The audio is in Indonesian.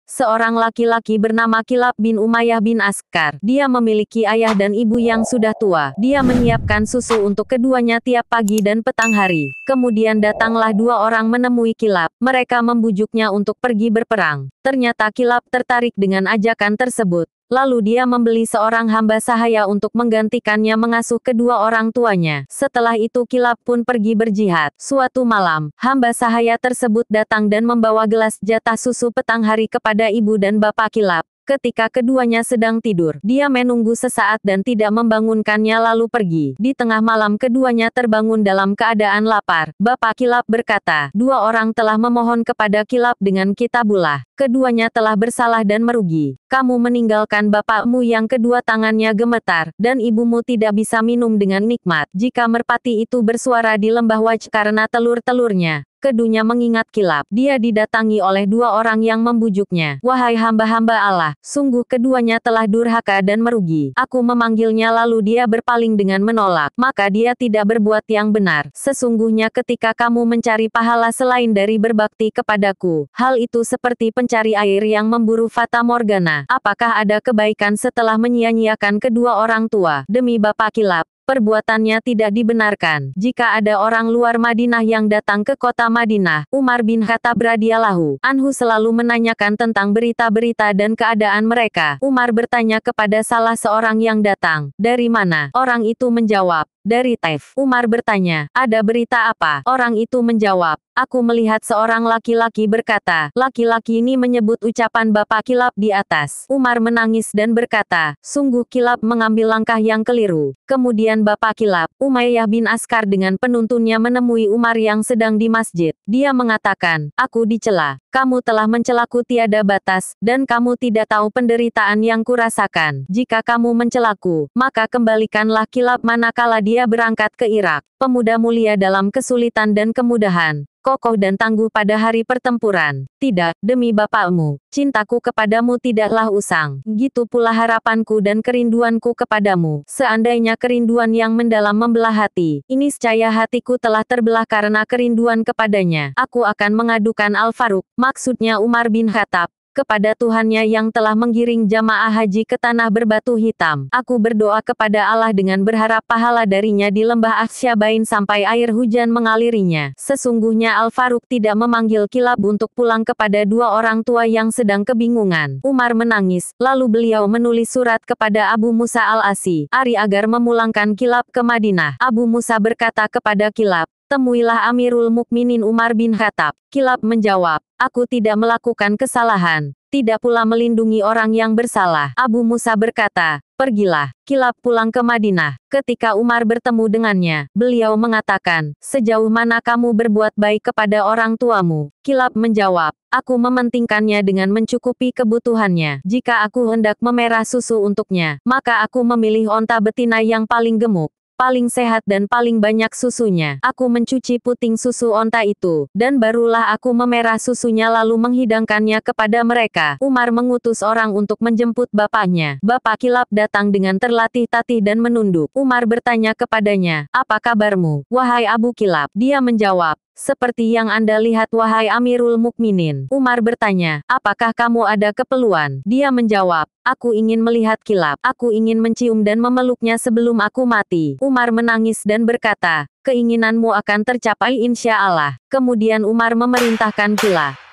seorang laki-laki bernama Kilab bin Umayyah bin Askar. Dia memiliki ayah dan ibu yang sudah tua. Dia menyiapkan susu untuk keduanya tiap pagi dan petang hari. Kemudian datanglah dua orang menemui Kilab. Mereka membujuknya untuk pergi berperang. Ternyata Kilab tertarik dengan ajakan tersebut. Lalu dia membeli seorang hamba sahaya untuk menggantikannya mengasuh kedua orang tuanya. Setelah itu Kilab pun pergi berjihad. Suatu malam, hamba sahaya tersebut datang dan membawa gelas jatah susu petang hari kepada ibu dan bapak Kilab. Ketika keduanya sedang tidur, dia menunggu sesaat dan tidak membangunkannya lalu pergi. Di tengah malam keduanya terbangun dalam keadaan lapar. Bapak Kilab berkata, dua orang telah memohon kepada Kilab dengan kitabullah. Keduanya telah bersalah dan merugi. Kamu meninggalkan bapakmu yang kedua tangannya gemetar, dan ibumu tidak bisa minum dengan nikmat. Jika merpati itu bersuara di lembah Waj karena telur-telurnya. Keduanya mengingat Kilab. Dia didatangi oleh dua orang yang membujuknya. Wahai hamba-hamba Allah, sungguh keduanya telah durhaka dan merugi. Aku memanggilnya lalu dia berpaling dengan menolak. Maka dia tidak berbuat yang benar. Sesungguhnya ketika kamu mencari pahala selain dari berbakti kepadaku, hal itu seperti pencari air yang memburu fata morgana. Apakah ada kebaikan setelah menyia-nyiakan kedua orang tua? Demi Bapak Kilab, perbuatannya tidak dibenarkan. Jika ada orang luar Madinah yang datang ke kota Madinah, Umar bin Khattab radhiyallahu anhu selalu menanyakan tentang berita-berita dan keadaan mereka. Umar bertanya kepada salah seorang yang datang, "Dari mana?" Orang itu menjawab, "Dari Taif." Umar bertanya, "Ada berita apa?" Orang itu menjawab, "Aku melihat seorang laki-laki berkata." Laki-laki ini menyebut ucapan Bapak Kilab di atas. Umar menangis dan berkata, "Sungguh Kilab mengambil langkah yang keliru." Kemudian Bapak Kilab, Umayyah bin Askar dengan penuntunnya menemui Umar yang sedang di masjid. Dia mengatakan, "Aku dicela. Kamu telah mencelaku tiada batas, dan kamu tidak tahu penderitaan yang kurasakan. Jika kamu mencelaku, maka kembalikanlah Kilab manakala dia berangkat ke Irak. Pemuda mulia dalam kesulitan dan kemudahan, kokoh dan tangguh pada hari pertempuran. Tidak, demi bapakmu, cintaku kepadamu tidaklah usang. Gitu pula harapanku dan kerinduanku kepadamu. Seandainya kerinduan yang mendalam membelah hati, ini niscaya hatiku telah terbelah karena kerinduan kepadanya. Aku akan mengadukan Al-Faruq," maksudnya Umar bin Khattab, "kepada Tuhannya yang telah menggiring jamaah haji ke tanah berbatu hitam. Aku berdoa kepada Allah dengan berharap pahala darinya di lembah Aksyabain sampai air hujan mengalirinya." Sesungguhnya Al-Faruq tidak memanggil Kilab untuk pulang kepada dua orang tua yang sedang kebingungan. Umar menangis, lalu beliau menulis surat kepada Abu Musa al-Ash'ari agar memulangkan Kilab ke Madinah. Abu Musa berkata kepada Kilab, "Temuilah Amirul Mukminin Umar bin Khattab." Kilab menjawab, "Aku tidak melakukan kesalahan, tidak pula melindungi orang yang bersalah." Abu Musa berkata, "Pergilah." Kilab pulang ke Madinah. Ketika Umar bertemu dengannya, beliau mengatakan, "Sejauh mana kamu berbuat baik kepada orang tuamu?" Kilab menjawab, "Aku mementingkannya dengan mencukupi kebutuhannya. Jika aku hendak memerah susu untuknya, maka aku memilih onta betina yang paling gemuk, paling sehat dan paling banyak susunya. Aku mencuci puting susu onta itu, dan barulah aku memerah susunya lalu menghidangkannya kepada mereka." Umar mengutus orang untuk menjemput bapaknya. Bapak Kilab datang dengan terlatih-tatih dan menunduk. Umar bertanya kepadanya, "Apa kabarmu, wahai Abu Kilab?" Dia menjawab, "Seperti yang Anda lihat wahai Amirul Mukminin." Umar bertanya, "Apakah kamu ada keperluan?" Dia menjawab, "Aku ingin melihat Kilab. Aku ingin mencium dan memeluknya sebelum aku mati." Umar menangis dan berkata, "Keinginanmu akan tercapai insya Allah." Kemudian Umar memerintahkan Kilab